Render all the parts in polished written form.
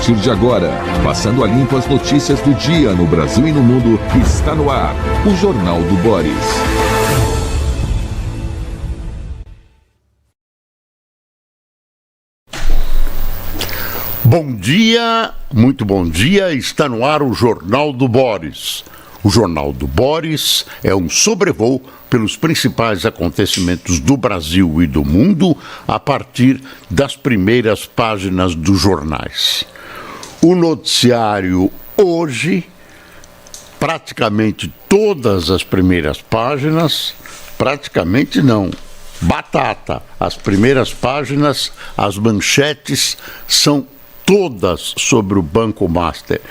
partir de agora, passando a limpo as notícias do dia no Brasil e no mundo, está no ar o Jornal do Boris. Bom dia, muito bom dia, está no ar o Jornal do Boris. O Jornal do Boris é um sobrevoo pelos principais acontecimentos do Brasil e do mundo a partir das primeiras páginas dos jornais. O noticiário hoje, praticamente todas as primeiras páginas, praticamente não, batata. As primeiras páginas, as manchetes são todas sobre o Banco Master.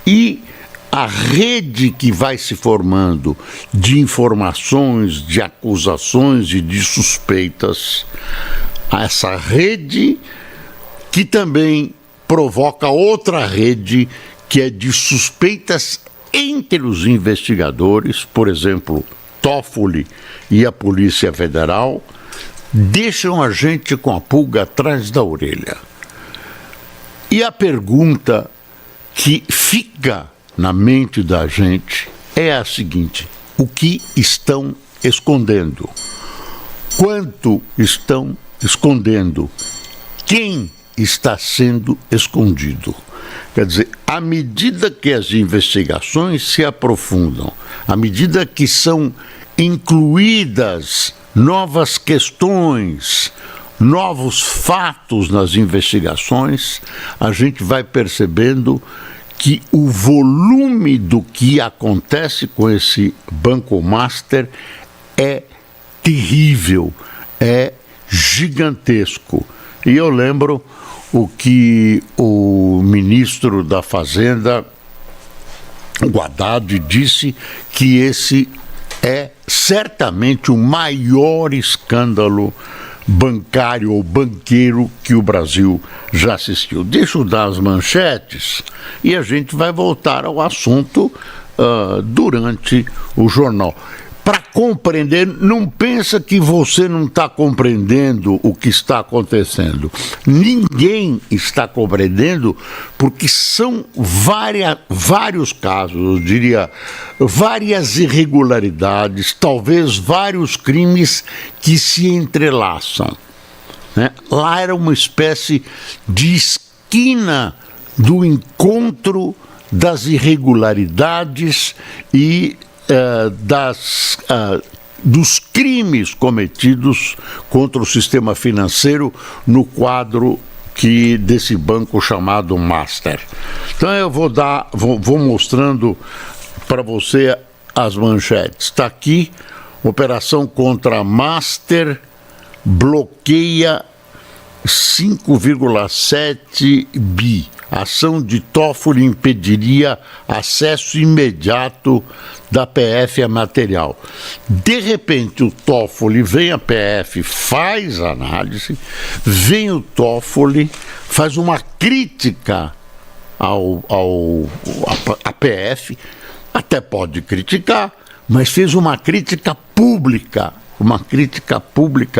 E a rede que vai se formando de informações, de acusações e de suspeitas, essa rede que também provoca outra rede que é de suspeitas entre os investigadores, por exemplo, Toffoli e a Polícia Federal, deixam a gente com a pulga atrás da orelha. E a pergunta que fica na mente da gente é a seguinte: o que estão escondendo? Quanto estão escondendo? Quem está sendo escondido? Quer dizer, à medida que as investigações se aprofundam, à medida que são incluídas novas questões, novos fatos nas investigações, a gente vai percebendo que o volume do que acontece com esse Banco Master é terrível, é gigantesco. E eu lembro o que o ministro da Fazenda, o Haddad, disse, que esse é certamente o maior escândalo bancário ou banqueiro que o Brasil já assistiu. Deixa eu dar as manchetes e a gente vai voltar ao assunto durante o jornal. Para compreender, não pensa que você não está compreendendo o que está acontecendo. Ninguém está compreendendo, porque são vários casos, eu diria, várias irregularidades, talvez vários crimes que se entrelaçam, né? Lá era uma espécie de esquina do encontro das irregularidades e dos crimes cometidos contra o sistema financeiro no quadro desse banco chamado Master. Então eu vou mostrando para você as manchetes. Está aqui: operação contra Master bloqueia 5,7 bi. Ação de Toffoli impediria acesso imediato da PF a material. De repente, o Toffoli vem à PF, faz análise, vem o Toffoli, faz uma crítica à PF, até pode criticar, mas fez uma crítica pública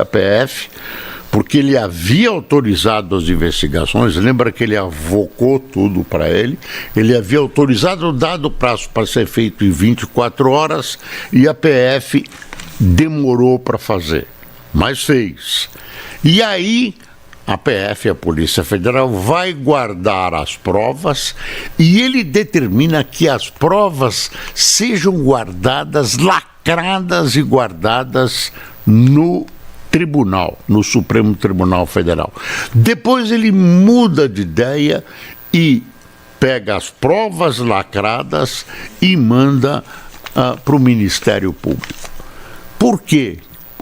à PF, porque ele havia autorizado as investigações. Lembra que ele avocou tudo para ele havia autorizado, dado prazo para ser feito em 24 horas, e a PF demorou para fazer, mas fez. E aí a PF, a Polícia Federal, vai guardar as provas e ele determina que as provas sejam guardadas, lacradas e guardadas no tribunal, no Supremo Tribunal Federal. Depois ele muda de ideia e pega as provas lacradas e manda para o Ministério Público. Por quê?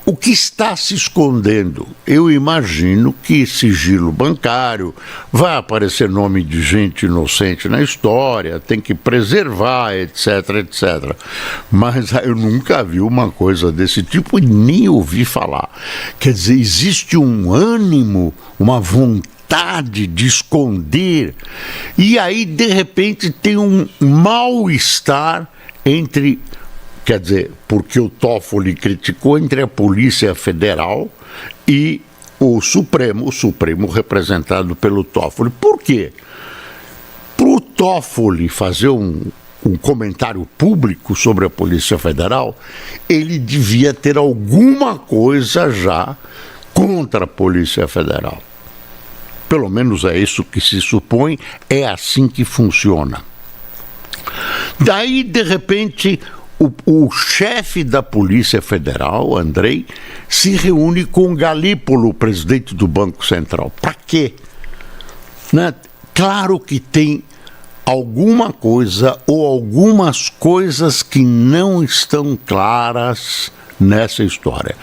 O que está se escondendo? Eu imagino que sigilo bancário, vai aparecer nome de gente inocente na história, tem que preservar, etc, etc. Mas eu nunca vi uma coisa desse tipo e nem ouvi falar. Quer dizer, existe um ânimo, uma vontade de esconder, e aí, de repente, tem um mal-estar entre... Quer dizer, porque o Toffoli criticou, entre a Polícia Federal e o Supremo representado pelo Toffoli. Por quê? Toffoli fazer um comentário público sobre a Polícia Federal, ele devia ter alguma coisa já contra a Polícia Federal. Pelo menos é isso que se supõe, é assim que funciona. Daí, de repente, o chefe da Polícia Federal, Andrei, se reúne com Galípolo, o presidente do Banco Central. Para quê? Né? Claro que tem alguma coisa ou algumas coisas que não estão claras nessa história.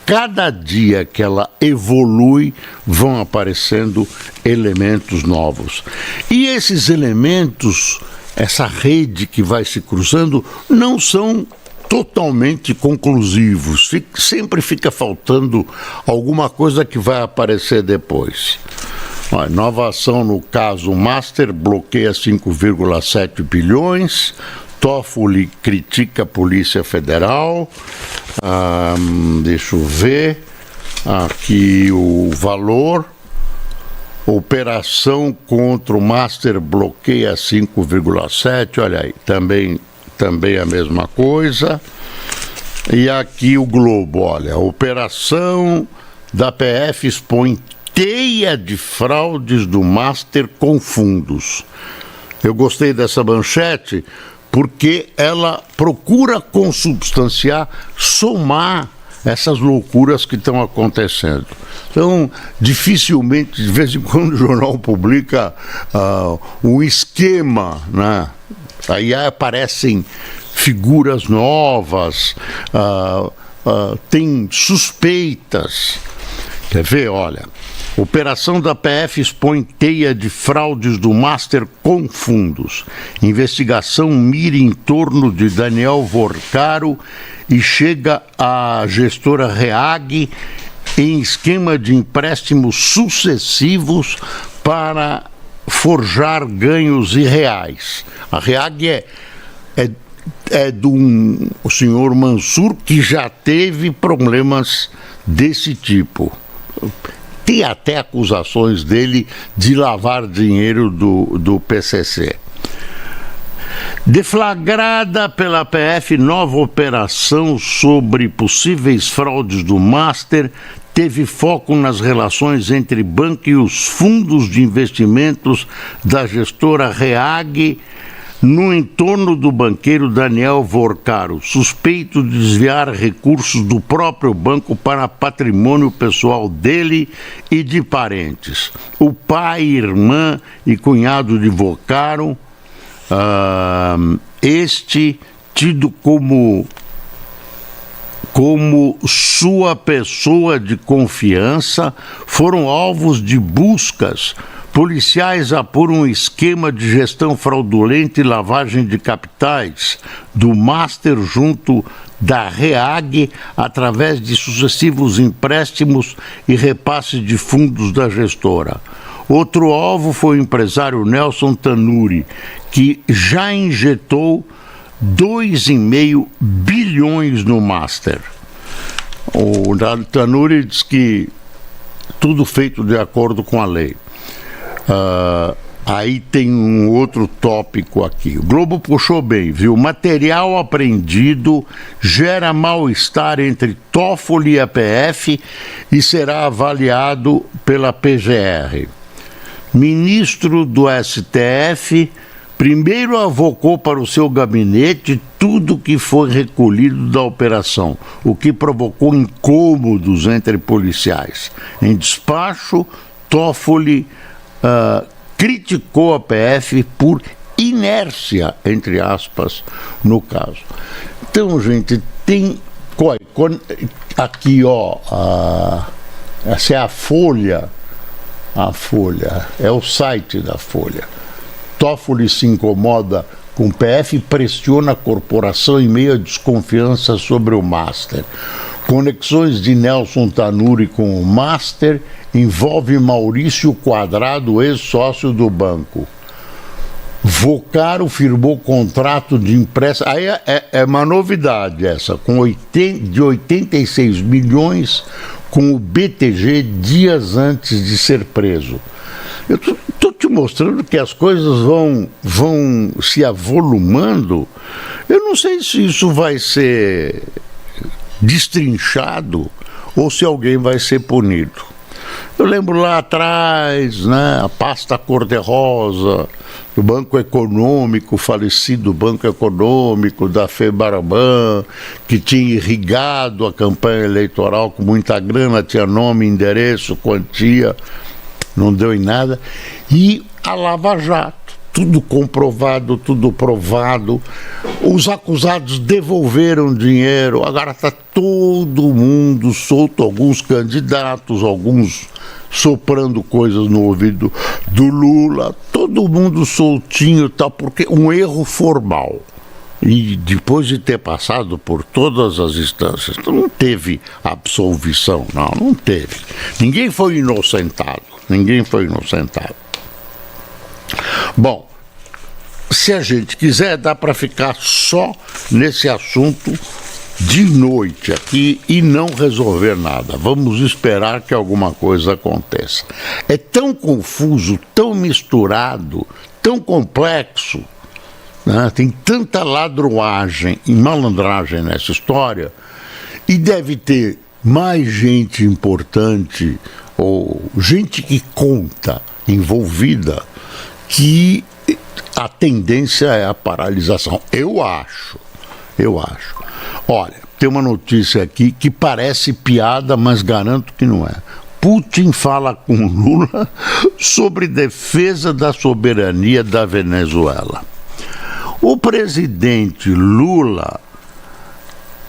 Cada dia que ela evolui, vão aparecendo elementos novos. E esses elementos, essa rede que vai se cruzando, não são totalmente conclusivos. Sempre fica faltando alguma coisa que vai aparecer depois. Nova ação no caso Master bloqueia 5,7 bilhões. Toffoli critica a Polícia Federal. Deixa eu ver aqui o valor. Operação contra o Master bloqueia 5,7. Olha aí, também a mesma coisa. E aqui o Globo, olha, a operação da PF expõe teia de fraudes do Master com fundos. Eu gostei dessa manchete porque ela procura consubstanciar, somar essas loucuras que estão acontecendo. Então, dificilmente, de vez em quando, o jornal publica um esquema, né? Aí aparecem figuras novas, tem suspeitas. Quer ver? Olha, operação da PF expõe teia de fraudes do Master com fundos. Investigação mira em torno de Daniel Vorcaro e chega à gestora Reag em esquema de empréstimos sucessivos para forjar ganhos irreais. A Reag é do senhor Mansur, que já teve problemas desse tipo. Tem até acusações dele de lavar dinheiro do PCC. Deflagrada pela PF, nova operação sobre possíveis fraudes do Master teve foco nas relações entre banco e os fundos de investimentos da gestora Reag no entorno do banqueiro Daniel Vorcaro, suspeito de desviar recursos do próprio banco para patrimônio pessoal dele e de parentes. O pai, irmã e cunhado de Vorcaro, este tido como sua pessoa de confiança, foram alvos de buscas. Policiais apuram um esquema de gestão fraudulenta e lavagem de capitais do Master junto da Reag através de sucessivos empréstimos e repasses de fundos da gestora. Outro alvo foi o empresário Nelson Tanuri, que já injetou 2,5 bilhões no Master. O Tanuri diz que tudo feito de acordo com a lei. Aí tem um outro tópico aqui. O Globo puxou bem, viu? Material apreendido gera mal-estar entre Toffoli e a PF e será avaliado pela PGR. Ministro do STF primeiro avocou para o seu gabinete tudo que foi recolhido da operação, o que provocou incômodos entre policiais. Em despacho, Toffoli criticou a PF por inércia, entre aspas, no caso. Então, gente, tem aqui, essa é a Folha, é o site da Folha. Toffoli se incomoda com o PF e pressiona a corporação em meio à desconfiança sobre o Master. Conexões de Nelson Tanuri com o Master envolve Maurício Quadrado, ex-sócio do banco. Vocaro firmou contrato de empréstimo. Aí é uma novidade essa, de 86 milhões com o BTG dias antes de ser preso. Eu estou te mostrando que as coisas vão se avolumando. Eu não sei se isso vai ser destrinchado ou se alguém vai ser punido. Eu lembro lá atrás, né, a pasta cor-de-rosa do Banco Econômico, o falecido Banco Econômico da FEBARABAN, que tinha irrigado a campanha eleitoral com muita grana, tinha nome, endereço, quantia, não deu em nada. E a Lava Jato, tudo comprovado, tudo provado. Os acusados devolveram dinheiro, agora está todo mundo solto, alguns candidatos, alguns soprando coisas no ouvido do Lula, todo mundo soltinho, tal, porque um erro formal. E depois de ter passado por todas as instâncias, não teve absolvição, não teve. Ninguém foi inocentado, Bom, se a gente quiser, dá para ficar só nesse assunto de noite aqui e não resolver nada. Vamos esperar que alguma coisa aconteça. É tão confuso, tão misturado, tão complexo, né? Tem tanta ladroagem e malandragem nessa história, e deve ter mais gente importante ou gente que conta envolvida, que a tendência é a paralisação. Eu acho. Olha, tem uma notícia aqui que parece piada, mas garanto que não é. Putin fala com Lula sobre defesa da soberania da Venezuela. O presidente Lula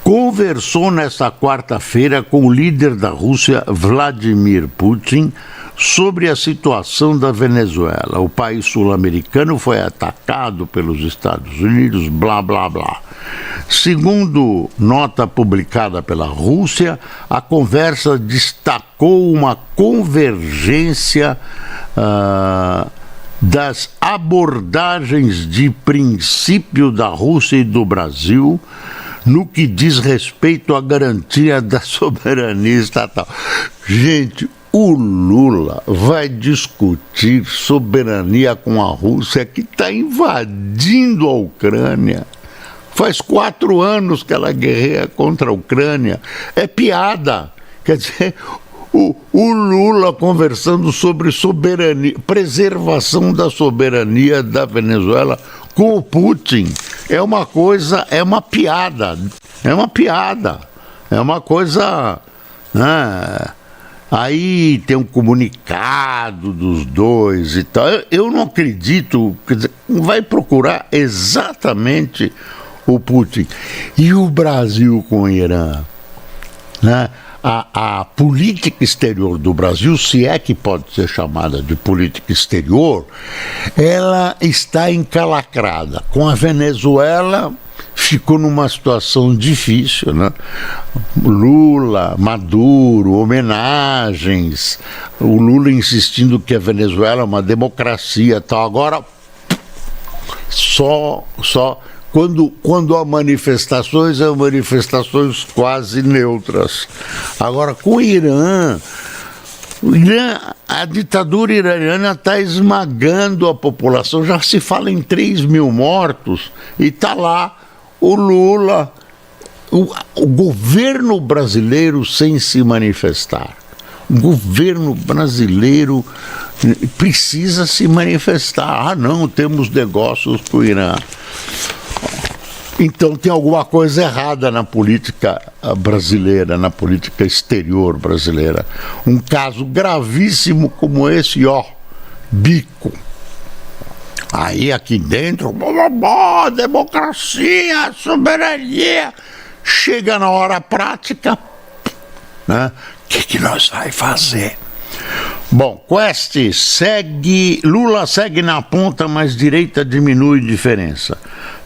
conversou nesta quarta-feira com o líder da Rússia, Vladimir Putin, sobre a situação da Venezuela. O país sul-americano foi atacado pelos Estados Unidos, blá, blá, blá. Segundo nota publicada pela Rússia, a conversa destacou uma convergência das abordagens de princípio da Rússia e do Brasil no que diz respeito à garantia da soberania estatal. Gente, o Lula vai discutir soberania com a Rússia, que está invadindo a Ucrânia. Faz 4 anos que ela guerreia contra a Ucrânia. É piada. Quer dizer, o Lula conversando sobre soberania, preservação da soberania da Venezuela com o Putin. É uma coisa, é uma piada. É uma coisa... Aí tem um comunicado dos dois e tal. Eu não acredito, quer dizer, vai procurar exatamente o Putin. E o Brasil com o Irã, né? A política exterior do Brasil, se é que pode ser chamada de política exterior, ela está encalacrada. Com a Venezuela ficou numa situação difícil, né? Lula, Maduro, homenagens, o Lula insistindo que a Venezuela é uma democracia, tal. Agora, só quando há manifestações, são manifestações quase neutras. Agora, com o Irã, a ditadura iraniana está esmagando a população, já se fala em 3 mil mortos, e está lá o Lula, o governo brasileiro sem se manifestar. O governo brasileiro precisa se manifestar. Não, temos negócios com o Irã. Então tem alguma coisa errada na política brasileira, na política exterior brasileira. Um caso gravíssimo como esse, bico. Aí aqui dentro, democracia, soberania. Chega na hora prática, né? O que nós vai fazer? Bom, Quest segue, Lula segue na ponta, mas direita diminui diferença.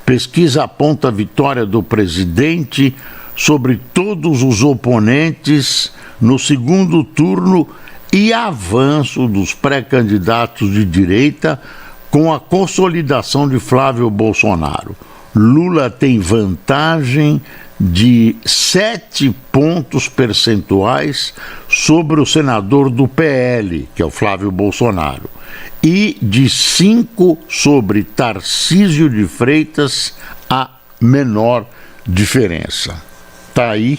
Pesquisa aponta a vitória do presidente sobre todos os oponentes no segundo turno e avanço dos pré-candidatos de direita com a consolidação de Flávio Bolsonaro. Lula tem vantagem de 7 pontos percentuais sobre o senador do PL, que é o Flávio Bolsonaro, e de 5 sobre Tarcísio de Freitas, a menor diferença. Tá aí,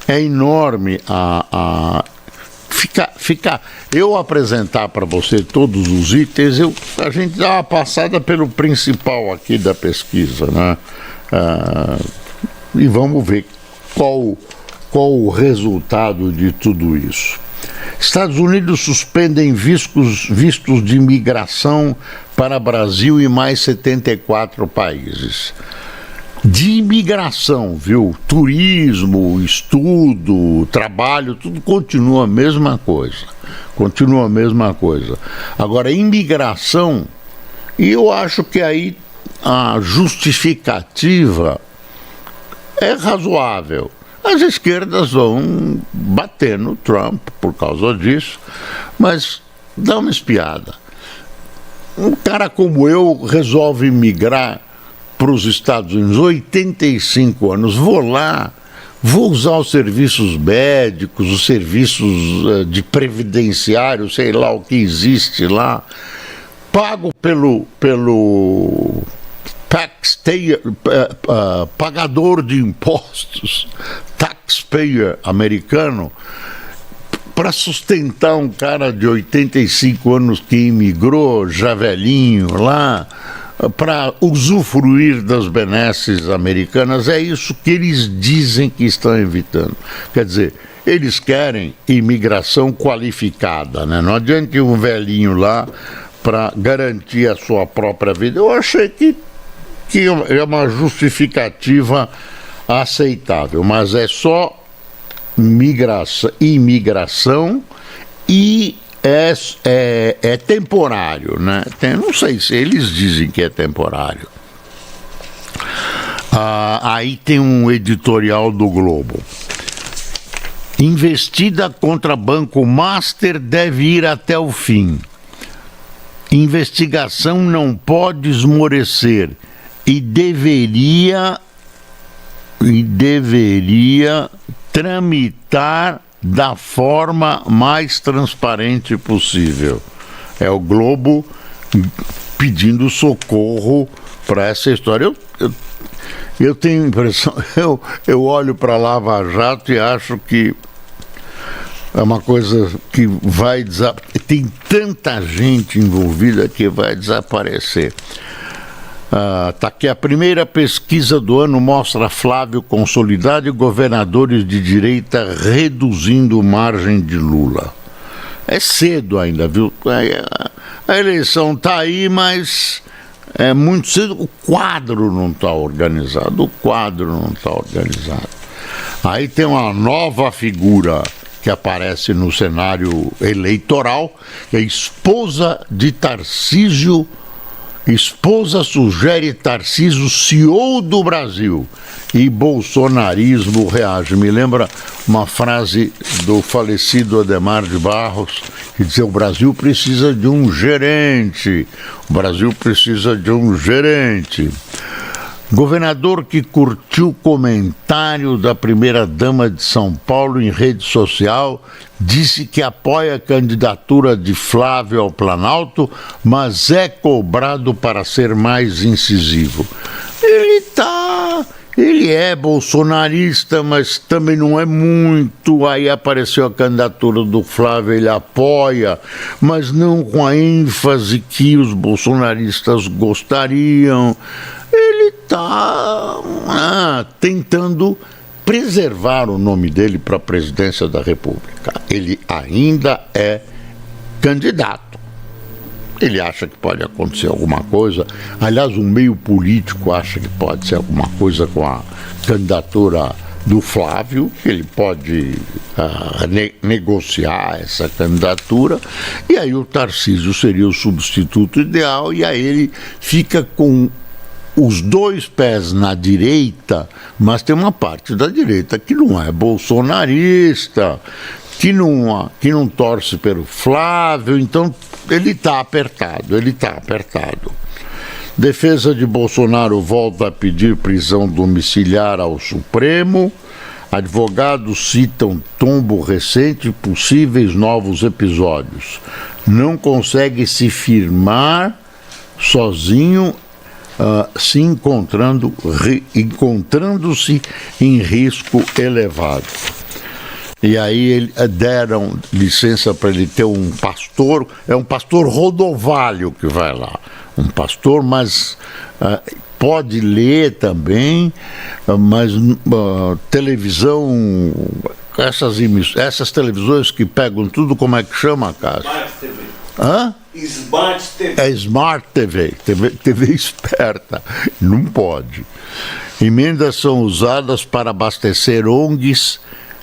é enorme eu apresentar para você todos os itens, a gente dá uma passada pelo principal aqui da pesquisa, né? E vamos ver qual o resultado de tudo isso. Estados Unidos suspendem vistos de imigração para Brasil e mais 74 países. De imigração, viu? Turismo, estudo, trabalho, tudo continua a mesma coisa. Continua a mesma coisa. Agora, imigração, e eu acho que aí a justificativa é razoável. As esquerdas vão bater no Trump por causa disso, mas dá uma espiada. Um cara como eu resolve migrar para os Estados Unidos, 85 anos, vou lá, vou usar os serviços médicos, os serviços de previdenciário, sei lá o que existe lá, pago pelo pagador de impostos, taxpayer americano, para sustentar um cara de 85 anos que imigrou, já velhinho lá, para usufruir das benesses americanas. É isso que eles dizem que estão evitando. Quer dizer, eles querem imigração qualificada, né? Não adianta um velhinho lá para garantir a sua própria vida. Eu achei que é uma justificativa aceitável, mas é só imigração e é temporário, né? Não sei se eles dizem que é temporário. Aí tem um editorial do Globo. Investida contra Banco Master deve ir até o fim. Investigação não pode esmorecer e deveria tramitar da forma mais transparente possível. É o Globo pedindo socorro para essa história. Eu tenho a impressão, eu olho para a Lava Jato e acho que é uma coisa que vai tem tanta gente envolvida que vai desaparecer. Tá aqui, a primeira pesquisa do ano mostra Flávio consolidado e governadores de direita reduzindo margem de Lula. É cedo ainda, viu? A eleição tá aí, mas é muito cedo. O quadro não está organizado. Aí tem uma nova figura que aparece no cenário eleitoral, que é a esposa de Tarcísio. Esposa sugere Tarcísio CEO do Brasil e bolsonarismo reage. Me lembra uma frase do falecido Adhemar de Barros, que dizia: o Brasil precisa de um gerente. O Brasil precisa de um gerente. Governador que curtiu comentário da primeira-dama de São Paulo em rede social disse que apoia a candidatura de Flávio ao Planalto, mas é cobrado para ser mais incisivo. Ele é bolsonarista, mas também não é muito. Aí apareceu a candidatura do Flávio, ele apoia, mas não com a ênfase que os bolsonaristas gostariam. Ele está tentando preservar o nome dele para a presidência da República. Ele ainda é candidato. Ele acha que pode acontecer alguma coisa. Aliás, o meio político acha que pode ser alguma coisa com a candidatura do Flávio, que ele pode negociar essa candidatura, e aí o Tarcísio seria o substituto ideal, e aí ele fica com os dois pés na direita, mas tem uma parte da direita que não é bolsonarista, que não torce pelo Flávio, então ele está apertado. Defesa de Bolsonaro volta a pedir prisão domiciliar ao Supremo. Advogados citam tombo recente e possíveis novos episódios. não consegue se firmar sozinho, se encontrando-se em risco elevado. E aí deram licença para ele ter um pastor, é um pastor rodovalho que vai lá, um pastor, mas pode ler também, mas televisão, essas televisões que pegam tudo, como é que chama, Cássio? Smart TV. Hã? Smart TV. É Smart TV, TV esperta, não pode. Emendas são usadas para abastecer ONGs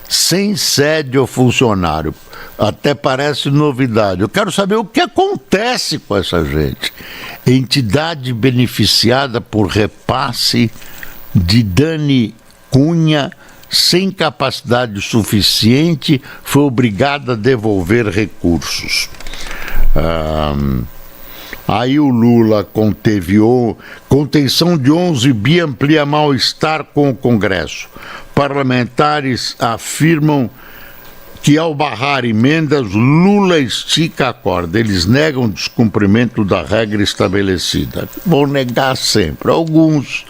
sem sede ou funcionário. Até parece novidade. Eu quero saber o que acontece com essa gente. Entidade beneficiada por repasse de Dani Cunha, sem capacidade suficiente, foi obrigada a devolver recursos. Aí o Lula conteve contenção de 11 bi amplia mal-estar com o Congresso. Parlamentares afirmam que ao barrar emendas, Lula estica a corda. Eles negam o descumprimento da regra estabelecida. Vão negar sempre. Alguns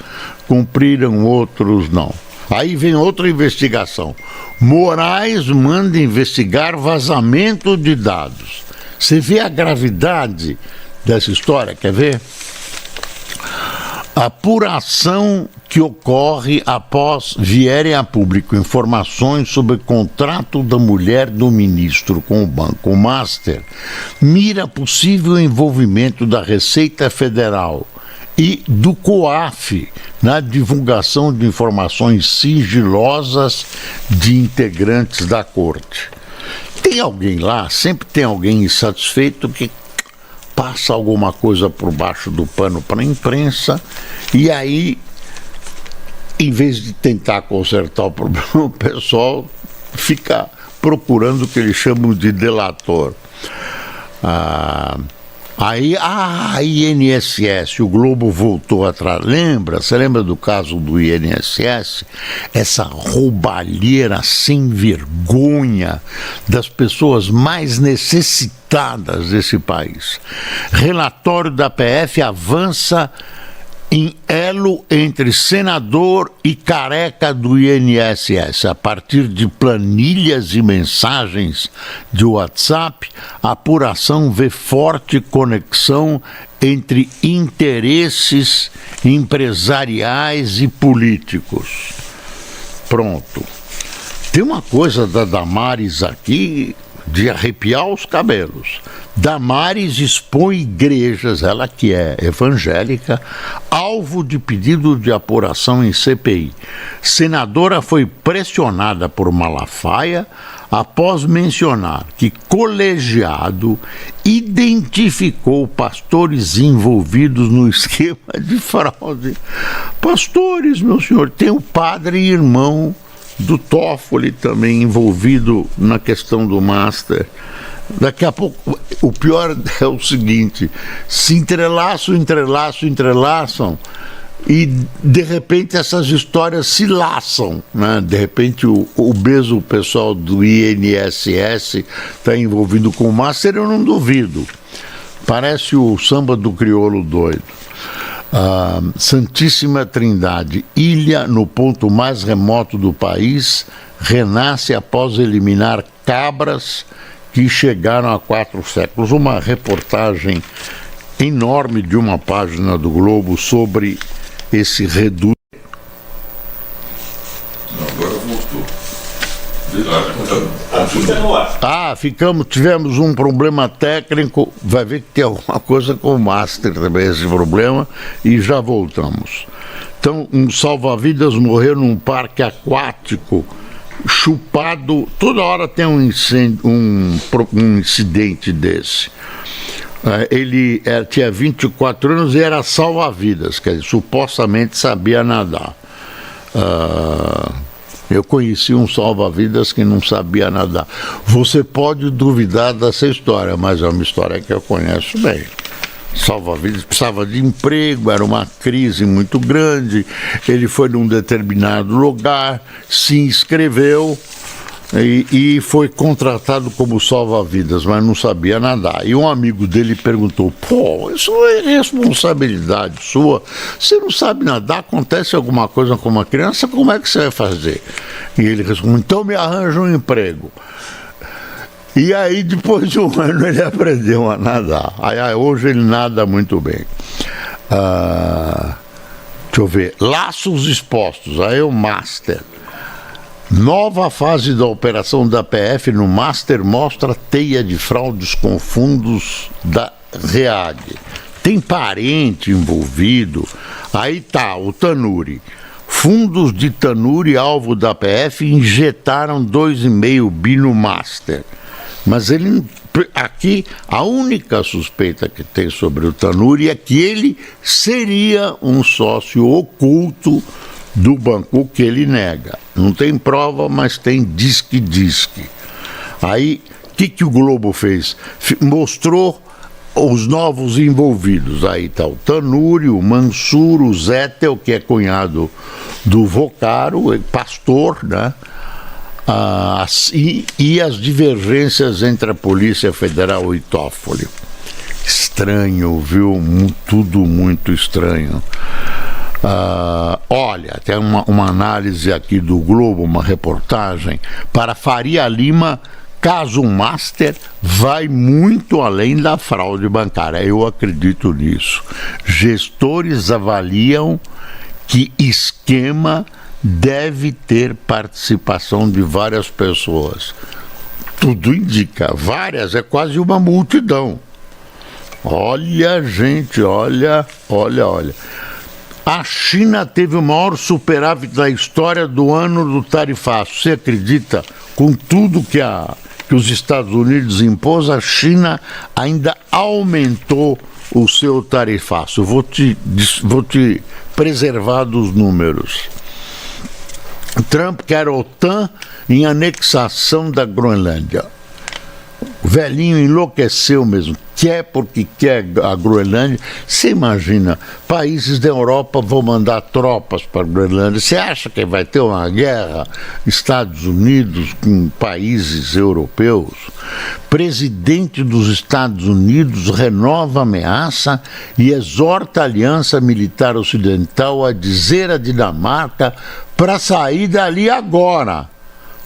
cumpriram, outros não. Aí vem outra investigação. Moraes manda investigar vazamento de dados. Você vê a gravidade dessa história, quer ver? Apuração que ocorre após vierem a público informações sobre o contrato da mulher do ministro com o Banco Master, mira possível envolvimento da Receita Federal e do COAF na divulgação de informações sigilosas de integrantes da corte. Tem alguém lá, sempre tem alguém insatisfeito que passa alguma coisa por baixo do pano para a imprensa e aí, em vez de tentar consertar o problema, o pessoal fica procurando o que eles chamam de delator. Aí, INSS, o Globo voltou atrás. Você lembra do caso do INSS? Essa roubalheira sem vergonha das pessoas mais necessitadas desse país. Relatório da PF avança em elo entre senador e careca do INSS. A partir de planilhas e mensagens de WhatsApp, a apuração vê forte conexão entre interesses empresariais e políticos. Pronto. Tem uma coisa da Damares aqui de arrepiar os cabelos. Damares expõe igrejas, ela que é evangélica, alvo de pedido de apuração em CPI. Senadora foi pressionada por Malafaia após mencionar que colegiado identificou pastores envolvidos no esquema de fraude. Pastores, meu senhor, tem o padre e irmão do Toffoli também envolvido na questão do Master. Daqui a pouco, o pior é o seguinte, se entrelaçam e de repente essas histórias se laçam, né? De repente o pessoal do INSS está envolvido com o Master, eu não duvido. Parece o samba do crioulo doido. Santíssima Trindade, ilha no ponto mais remoto do país, renasce após eliminar cabras que chegaram há 4 séculos. Uma reportagem enorme de uma página do Globo sobre esse reduto. Agora voltou. Tivemos um problema técnico, vai ver que tem alguma coisa com o Master também, esse problema, e já voltamos. Então, um salva-vidas morreu num parque aquático, chupado, toda hora tem um incidente desse. Ele tinha 24 anos e era salva-vidas, quer dizer, supostamente sabia nadar. Eu conheci um salva-vidas que não sabia nadar. Você pode duvidar dessa história, mas é uma história que eu conheço bem. Salva-vidas precisava de emprego, era uma crise muito grande, ele foi num determinado lugar, se inscreveu, e foi contratado como salva-vidas, mas não sabia nadar. E um amigo dele perguntou: pô, isso é responsabilidade sua? Você não sabe nadar, acontece alguma coisa com uma criança, como é que você vai fazer? E ele respondeu: então me arranja um emprego. E aí, depois de um ano, ele aprendeu a nadar. Aí, hoje ele nada muito bem. Deixa eu ver. Laços expostos. Aí o Master. Nova fase da operação da PF no Master mostra teia de fraudes com fundos da REAG. Tem parente envolvido. Aí tá o Tanuri. Fundos de Tanuri, alvo da PF, injetaram 2,5 bi no Master. Mas ele, aqui, a única suspeita que tem sobre o Tanuri é que ele seria um sócio oculto do banco, o que ele nega. Não tem prova, mas tem disque-disque. Aí, o que o Globo fez? Mostrou os novos envolvidos. Aí está o Tanuri, o Mansur, o Zettel, que é cunhado do Vocaro, pastor, né? E as divergências entre a Polícia Federal e Toffoli. Estranho, viu? Tudo muito estranho. Olha, tem uma análise aqui do Globo, uma reportagem. Para Faria Lima, caso Master vai muito além da fraude bancária. Eu acredito nisso. Gestores avaliam que esquema deve ter participação de várias pessoas. Tudo indica, várias, é quase uma multidão. Olha, gente, olha. A China teve o maior superávit da história do ano do tarifaço. Você acredita? Com tudo que os Estados Unidos impôs, a China ainda aumentou o seu tarifaço. Vou te preservar dos números. Trump quer a OTAN em anexação da Groenlândia. O velhinho enlouqueceu mesmo. Quer porque quer a Groenlândia. Você imagina, países da Europa vão mandar tropas para a Groenlândia. Você acha que vai ter uma guerra Estados Unidos com países europeus? Presidente dos Estados Unidos renova a ameaça e exorta a Aliança Militar Ocidental a dizer à Dinamarca para sair dali agora.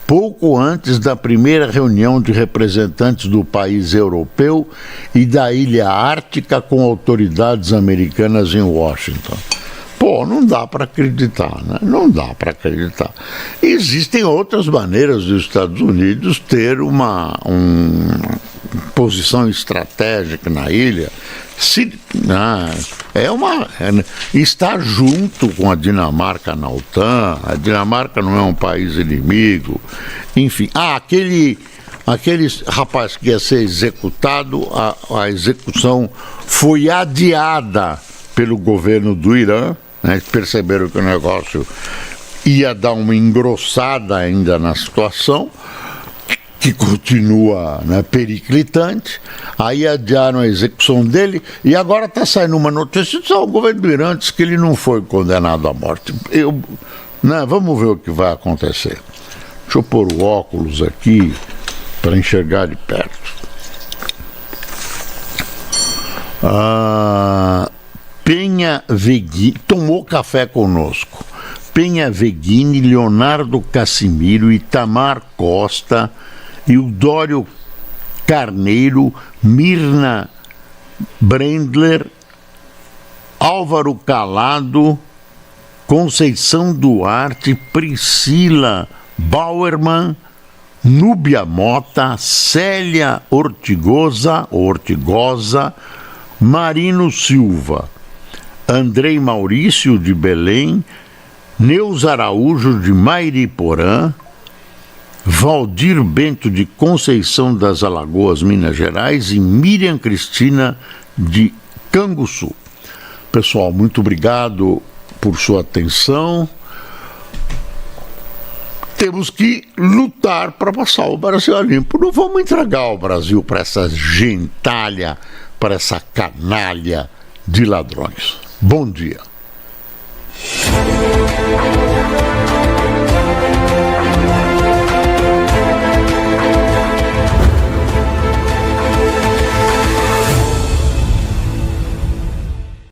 Pouco antes da primeira reunião de representantes do país europeu e da Ilha Ártica com autoridades americanas em Washington. Pô, não dá para acreditar, né? Não dá para acreditar. Existem outras maneiras dos Estados Unidos ter uma posição estratégica na ilha. Está junto com a Dinamarca na OTAN. A Dinamarca não é um país inimigo. Enfim, aquele rapaz que ia ser executado, a execução foi adiada pelo governo do Irã, né? Perceberam que o negócio ia dar uma engrossada ainda na situação, que continua, né, periclitante. Aí adiaram a execução dele e agora está saindo uma notícia do governo do Irã que ele não foi condenado à morte. Vamos ver o que vai acontecer. Deixa eu pôr o óculos aqui para enxergar de perto. Penha Veghini tomou café conosco. Penha Veghini, Leonardo Cassimiro, Itamar Costa, Eudório Carneiro, Mirna Brendler, Álvaro Calado, Conceição Duarte, Priscila Bauerman, Núbia Mota, Célia Ortigosa, Marino Silva, Andrei Maurício de Belém, Neuza Araújo de Mairiporã, Valdir Bento de Conceição das Alagoas, Minas Gerais e Miriam Cristina de Canguçu. Pessoal, muito obrigado por sua atenção. Temos que lutar para passar o Brasil a limpo. Não vamos entregar o Brasil para essa gentalha, para essa canalha de ladrões. Bom dia.